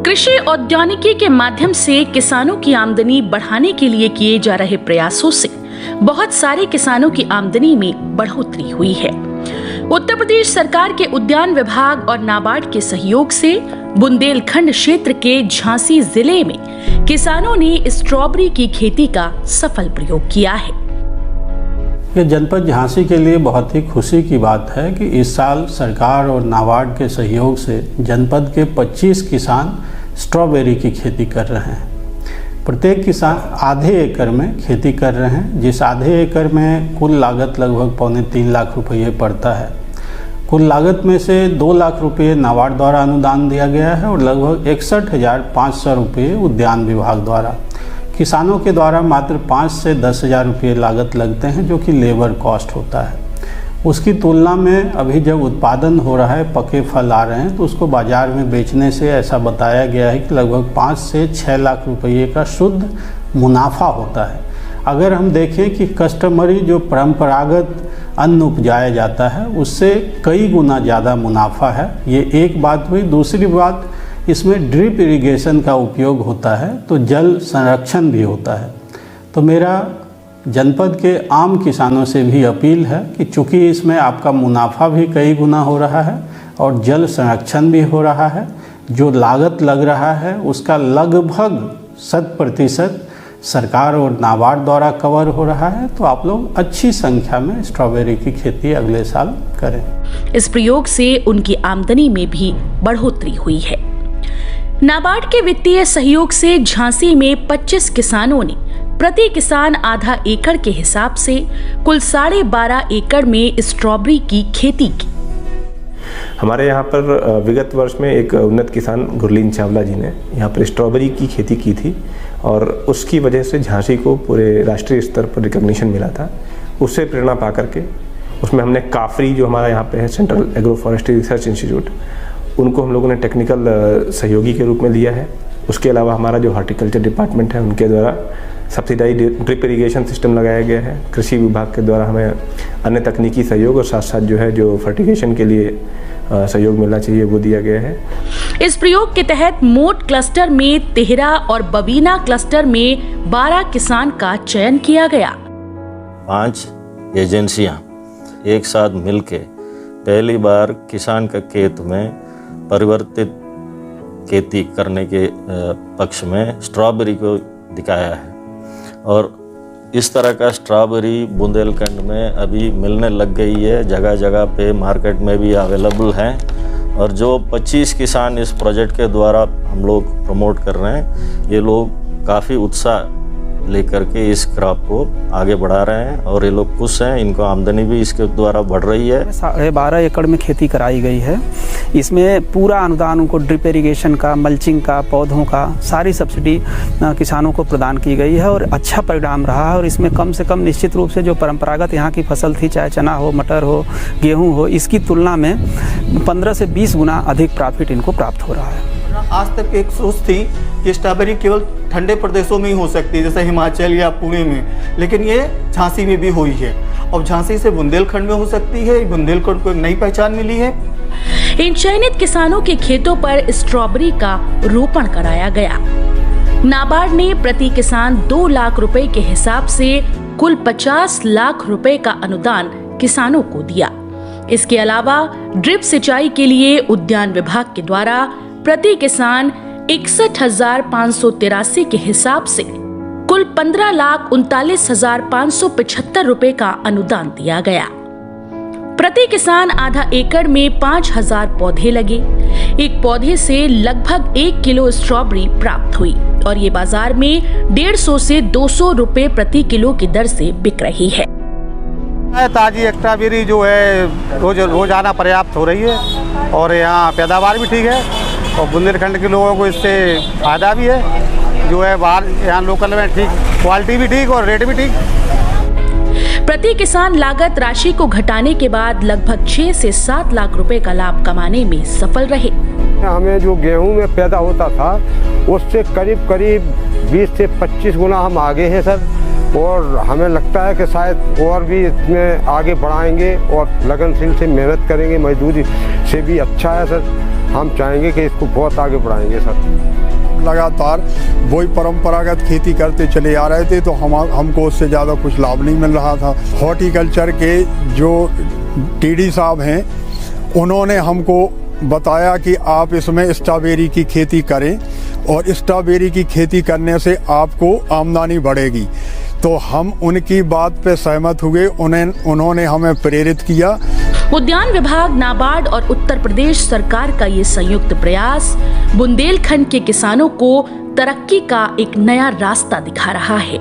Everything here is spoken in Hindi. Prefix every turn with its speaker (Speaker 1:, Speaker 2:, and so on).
Speaker 1: कृषि औद्यानिकी के माध्यम से किसानों की आमदनी बढ़ाने के लिए किए जा रहे प्रयासों से बहुत सारे किसानों की आमदनी में बढ़ोतरी हुई है। उत्तर प्रदेश सरकार के उद्यान विभाग और नाबार्ड के सहयोग से बुंदेलखंड क्षेत्र के झांसी जिले में किसानों ने स्ट्रॉबेरी की खेती का सफल प्रयोग किया है।
Speaker 2: ये जनपद झांसी के लिए बहुत ही खुशी की बात है कि इस साल सरकार और नाबार्ड के सहयोग से जनपद के 25 किसान स्ट्रॉबेरी की खेती कर रहे हैं। प्रत्येक किसान आधे एकड़ में खेती कर रहे हैं, जिस आधे एकड़ में कुल लागत लगभग 2.25 लाख रुपये पड़ता है। कुल लागत में से 2 लाख रुपये नाबार्ड द्वारा अनुदान दिया गया है और लगभग 61,500 रुपये उद्यान विभाग द्वारा। किसानों के द्वारा मात्र 5 से 10,000 रुपये लागत लगते हैं, जो कि लेबर कॉस्ट होता है। उसकी तुलना में अभी जब उत्पादन हो रहा है, पके फल आ रहे हैं, तो उसको बाज़ार में बेचने से ऐसा बताया गया है कि लगभग 5 से 6 लाख रुपये का शुद्ध मुनाफा होता है। अगर हम देखें कि कस्टमरी जो परंपरागत अन्न उपजाया जाता है, उससे कई गुना ज़्यादा मुनाफा है। ये एक बात हुई। दूसरी बात, इसमें ड्रिप इरिगेशन का उपयोग होता है, तो जल संरक्षण भी होता है। तो मेरा जनपद के आम किसानों से भी अपील है कि चूँकि इसमें आपका मुनाफा भी कई गुना हो रहा है और जल संरक्षण भी हो रहा है, जो लागत लग रहा है उसका लगभग 100% सरकार और नाबार्ड द्वारा कवर हो रहा है। तो आप लोग अच्छी संख्या में स्ट्रॉबेरी की खेती अगले साल करें।
Speaker 1: इस प्रयोग से उनकी आमदनी में भी बढ़ोतरी हुई है। नाबार्ड के वित्तीय सहयोग से झांसी में 25 किसानों ने प्रति किसान आधा एकड़ के हिसाब से कुल 12.5 एकड़ में स्ट्रॉबेरी की खेती की।
Speaker 3: हमारे यहाँ पर विगत वर्ष में एक उन्नत किसान गुरलीन चावला जी ने यहाँ पर स्ट्रॉबेरी की खेती की थी और उसकी वजह से झांसी को पूरे राष्ट्रीय स्तर पर रिकॉग्निशन मिला था। उससे प्रेरणा पा करके उसमें हमने काफरी, जो हमारा यहाँ पे है central agro forestry research institute, उनको हम लोगों ने टेक्निकल सहयोगी के रूप में लिया है। उसके अलावा हमारा जो हॉर्टिकल्चर डिपार्टमेंट है, उनके द्वारा सब्सिडाइज ड्रिप इरिगेशन सिस्टम लगाया गया है। कृषि विभाग के द्वारा हमें अन्य तकनीकी सहयोग और साथ साथ जो फर्टिगेशन के लिए सहयोग मिलना चाहिए वो दिया गया है।
Speaker 1: इस प्रयोग के तहत मोट क्लस्टर में तेहरा और बबीना क्लस्टर में 12 किसान का चयन किया गया।
Speaker 4: 5 एजेंसियां एक साथ मिलके पहली बार किसान का खेत में परिवर्तित खेती करने के पक्ष में स्ट्रॉबेरी को दिखाया है और इस तरह का स्ट्रॉबेरी बुंदेलखंड में अभी मिलने लग गई है। जगह जगह पे मार्केट में भी अवेलेबल है और जो 25 किसान इस प्रोजेक्ट के द्वारा हम लोग प्रमोट कर रहे हैं, ये लोग काफ़ी उत्साह लेकर के इस क्रॉप को आगे बढ़ा रहे हैं और ये लोग खुश हैं। इनको आमदनी भी इसके द्वारा बढ़ रही है।
Speaker 5: 12 एकड़ में खेती कराई गई है। इसमें पूरा अनुदान उनको ड्रिप इरिगेशन का, मल्चिंग का, पौधों का सारी सब्सिडी किसानों को प्रदान की गई है और अच्छा परिणाम रहा है। और इसमें कम से कम निश्चित रूप से जो परंपरागत यहाँ की फसल थी, चाहे चना हो, मटर हो, गेहूँ हो, इसकी तुलना में 15 से 20 गुना अधिक प्रॉफिट इनको प्राप्त हो रहा है।
Speaker 6: आज तक एक सोच थी कि स्ट्रॉबेरी केवल ठंडे प्रदेशों में ही हो सकती है, जैसे हिमाचल या पुणे में, लेकिन ये झांसी में भी हुई है और झांसी से बुंदेलखंड में हो सकती है। बुंदेलखंड को एक नई पहचान मिली है।
Speaker 1: इन चयनित किसानों के खेतों पर स्ट्रॉबेरी का रोपण कराया गया। नाबार्ड ने प्रति किसान 2 लाख रुपए के हिसाब से कुल 50 लाख रुपए का अनुदान किसानों को दिया। इसके अलावा ड्रिप सिंचाई के लिए उद्यान विभाग के द्वारा प्रति किसान 61,583 के हिसाब से कुल 15,39,575 रुपए का अनुदान दिया गया। प्रति किसान आधा एकड़ में 5,000 पौधे लगे। एक पौधे से लगभग 1 किलो स्ट्रॉबेरी प्राप्त हुई और ये बाजार में 150 से 200 रुपए प्रति किलो की दर से बिक रही है।
Speaker 6: ताजी स्ट्रॉबेरी जो है रोजाना पर्याप्त हो रही है और यहाँ पैदावार भी ठीक है और बुंदेलखंड के लोगों को इससे फायदा भी है। जो है बाहर यहाँ लोकल में ठीक, क्वालिटी भी ठीक और रेट भी ठीक।
Speaker 1: प्रति किसान लागत राशि को घटाने के बाद लगभग 6 से 7 लाख रुपए का लाभ कमाने में सफल रहे।
Speaker 7: हमें जो गेहूं में पैदा होता था उससे करीब 20 से 25 गुना हम आगे हैं सर, और हमें लगता है कि शायद और भी इसमें आगे बढ़ाएंगे और लगनशील से मेहनत करेंगे, मजदूरी से भी अच्छा है सर। हम चाहेंगे कि इसको बहुत आगे बढ़ाएंगे सर।
Speaker 8: लगातार वही परंपरागत खेती करते चले आ रहे थे, तो हमको उससे ज़्यादा कुछ लाभ नहीं मिल रहा था। हॉर्टिकल्चर के जो टीडी साहब हैं, उन्होंने हमको बताया कि आप इसमें स्ट्रॉबेरी की खेती करें और स्ट्रॉबेरी की खेती करने से आपको आमदनी बढ़ेगी। तो हम उनकी बात पे सहमत हुए, उन्होंने हमें प्रेरित किया।
Speaker 1: उद्यान विभाग, नाबार्ड और उत्तर प्रदेश सरकार का ये संयुक्त प्रयास बुंदेलखंड के किसानों को तरक्की का एक नया रास्ता दिखा रहा है।